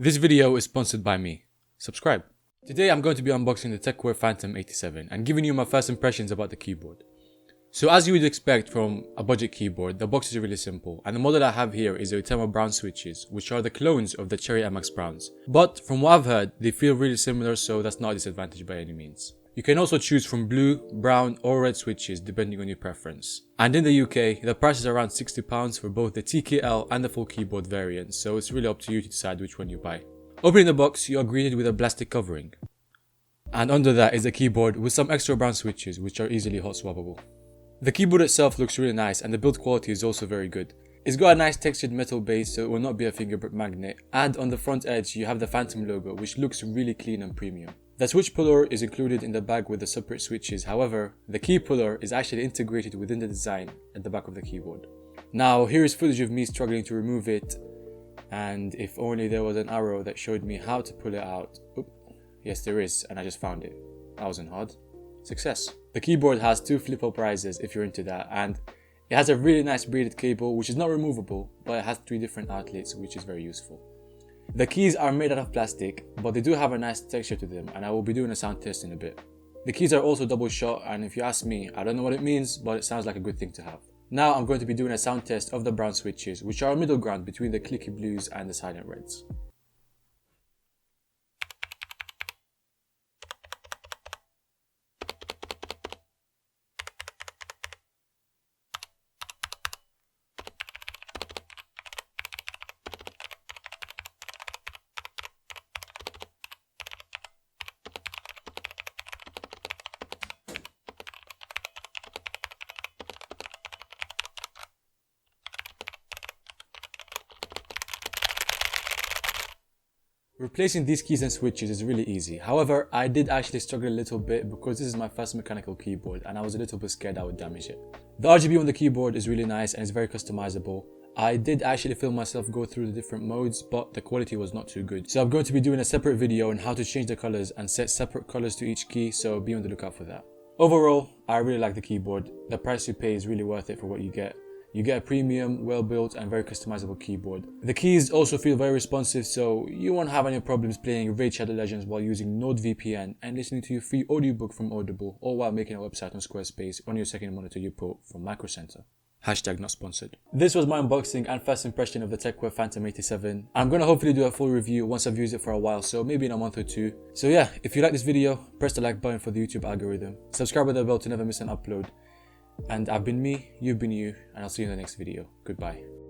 This video is sponsored by me. Subscribe. Today I'm going to be unboxing the Tecware Phantom 87 and giving you my first impressions about the keyboard. So as you would expect from a budget keyboard, the box is really simple, and the model I have here is the Utama brown switches, which are the clones of the Cherry MX Browns. But from what I've heard, they feel really similar, so that's not a disadvantage by any means. You can also choose from blue, brown or red switches depending on your preference. And in the UK, the price is around £60 for both the TKL and the full keyboard variant, so it's really up to you to decide which one you buy. Opening the box, you are greeted with a plastic covering. And under that is a keyboard with some extra brown switches, which are easily hot swappable. The keyboard itself looks really nice and the build quality is also very good. It's got a nice textured metal base, so it will not be a fingerprint magnet, and on the front edge you have the Phantom logo, which looks really clean and premium. The switch puller is included in the bag with the separate switches, however, the key puller is actually integrated within the design at the back of the keyboard. Now here is footage of me struggling to remove it, and if only there was an arrow that showed me how to pull it out. Oop. Yes, there is, and I just found it. That wasn't hard. Success. The keyboard has two flip-up risers if you're into that, and it has a really nice braided cable which is not removable, but it has 3 different outlets, which is very useful. The keys are made out of plastic, but they do have a nice texture to them, and I will be doing a sound test in a bit. The keys are also double shot, and if you ask me, I don't know what it means, but it sounds like a good thing to have. Now I'm going to be doing a sound test of the brown switches, which are a middle ground between the clicky blues and the silent reds. Replacing these keys and switches is really easy. However, I did actually struggle a little bit because this is my first mechanical keyboard and I was a little bit scared I would damage it. The RGB on the keyboard is really nice and it's very customizable. I did actually film myself go through the different modes, but the quality was not too good. So I'm going to be doing a separate video on how to change the colors and set separate colors to each key, so be on the lookout for that. Overall, I really like the keyboard. The price you pay is really worth it for what you get. You get a premium, well-built and very customizable keyboard. The keys also feel very responsive, so you won't have any problems playing Raid Shadow Legends while using NordVPN and listening to your free audiobook from Audible, or while making a website on Squarespace on your second monitor you bought from Micro Center. Hashtag not sponsored. This was my unboxing and first impression of the Tecware Phantom 87. I'm gonna hopefully do a full review once I've used it for a while, so maybe in a month or 2. So yeah, if you like this video, press the like button for the YouTube algorithm. Subscribe with the bell to never miss an upload. And I've been me, you've been you, and I'll see you in the next video. Goodbye.